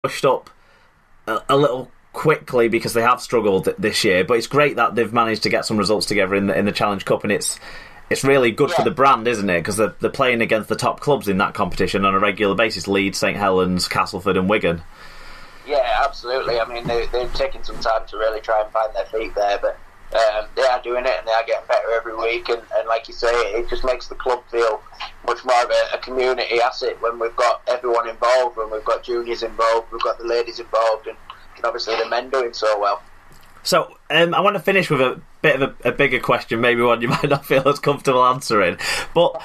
pushed up a little quickly because they have struggled this year, but it's great that they've managed to get some results together in the Challenge Cup, and it's really good for the brand, isn't it? Because they're playing against the top clubs in that competition on a regular basis: Leeds, St Helens, Castleford and Wigan. Yeah, absolutely. I mean, they've taken some time to really try and find their feet there, but they are doing it, and they are getting better every week, and like you say, it just makes the club feel much more of a community asset when we've got everyone involved, when we've got juniors involved, we've got the ladies involved, and obviously the men doing so well. So I want to finish with a bit of a bigger question, maybe one you might not feel as comfortable answering, but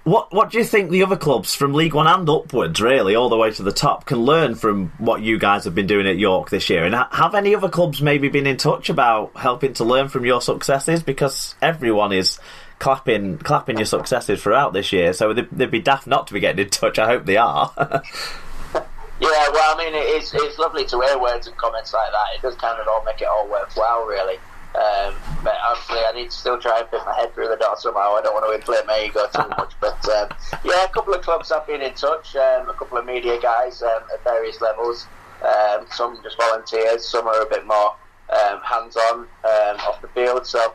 what do you think the other clubs from League One and upwards, really, all the way to the top, can learn from what you guys have been doing at York this year? And have any other clubs maybe been in touch about helping to learn from your successes? Because everyone is clapping your successes throughout this year, so they'd be daft not to be getting in touch. I hope they are. Yeah, well, I mean, it's lovely to hear words and comments like that. It does kind of all make it all worthwhile, really. But obviously, I need to still try and fit my head through the door somehow. I don't want to inflate my ego too much. But yeah, a couple of clubs have been in touch. A couple of media guys at various levels. Some just volunteers. Some are a bit more hands-on off the field. So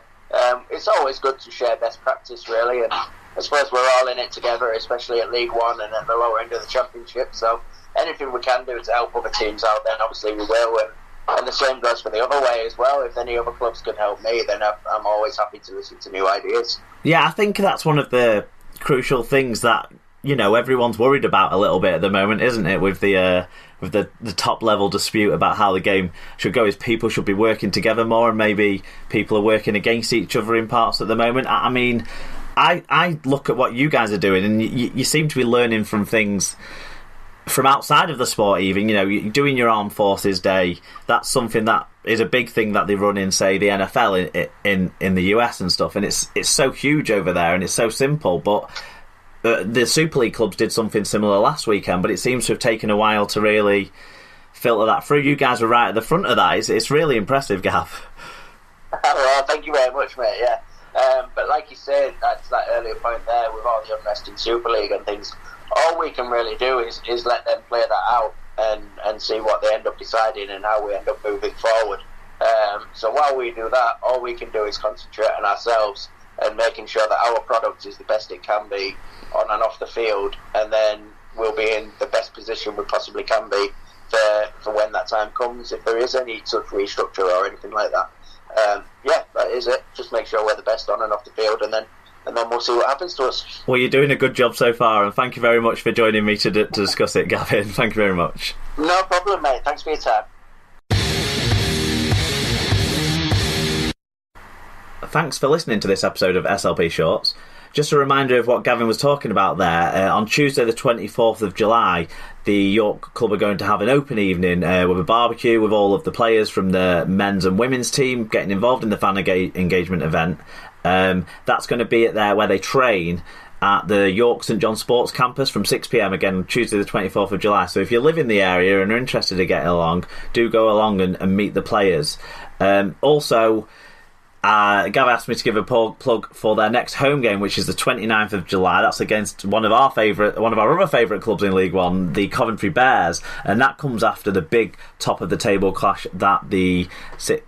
it's always good to share best practice, really. And I suppose we're all in it together, especially at League One and at the lower end of the Championship. So anything we can do to help other teams out, then obviously we will. And the same goes for the other way as well. If any other clubs can help me, then I'm always happy to listen to new ideas. Yeah, I think that's one of the crucial things that, you know, everyone's worried about a little bit at the moment, isn't it? With the top level dispute about how the game should go, is people should be working together more, and maybe people are working against each other in parts at the moment. I mean, I look at what you guys are doing, and you seem to be learning from things from outside of the sport. Even, you know, you're doing your Armed Forces Day. That's something that is a big thing that they run in, say, the NFL in the US and stuff, and it's so huge over there, and it's so simple. But the Super League clubs did something similar last weekend, but it seems to have taken a while to really filter that through. You guys were right at the front of that. It's really impressive, Gav. Well, thank you very much, mate. Yeah, but like you said, that's that earlier point there with all the unrest in Super League and things. All we can really do is let them play that out and see what they end up deciding and how we end up moving forward. So while we do that, all we can do is concentrate on ourselves and making sure that our product is the best it can be on and off the field, and then we'll be in the best position we possibly can be for when that time comes, if there is any such restructure or anything like that. Yeah, that is it. Just make sure we're the best on and off the field, and then we'll see what happens to us. Well, you're doing a good job so far, and thank you very much for joining me to discuss it, Gavin. Thank you very much. No problem, mate. Thanks for your time. Thanks for listening to this episode of SLP Shorts. Just a reminder of what Gavin was talking about there. On Tuesday the 24th of July, the York Club are going to have an open evening with a barbecue with all of the players from the men's and women's team getting involved in the fan engagement event. That's going to be at there where they train at the York St John Sports Campus from 6 p.m, again Tuesday the 24th of July. So if you live in the area and are interested in getting along, do go along and meet the players. Also, Gav asked me to give a plug for their next home game, which is the 29th of July. That's against one of our other favourite clubs in League One, the Coventry Bears, and that comes after the big top of the table clash that the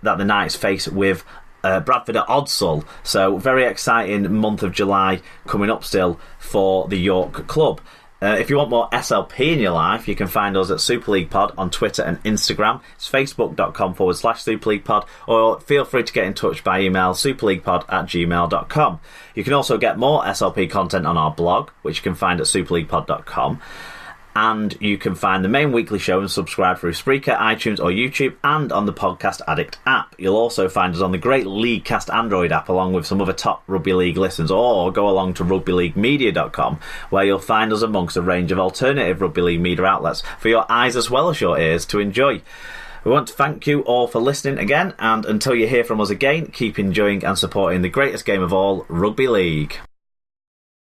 Knights face with Bradford at Odsal. So very exciting month of July coming up still for the York Club. If you want more SLP in your life, you can find us at Super League Pod on Twitter and Instagram. It's facebook.com/Super League Pod, or feel free to get in touch by email superleaguepod@gmail.com. You can also get more SLP content on our blog, which you can find at superleaguepod.com. And you can find the main weekly show and subscribe through Spreaker, iTunes or YouTube, and on the Podcast Addict app. You'll also find us on the great Leaguecast Android app, along with some other top rugby league listens, or go along to rugbyleaguemedia.com, where you'll find us amongst a range of alternative rugby league media outlets for your eyes as well as your ears to enjoy. We want to thank you all for listening again, and until you hear from us again, keep enjoying and supporting the greatest game of all, rugby league.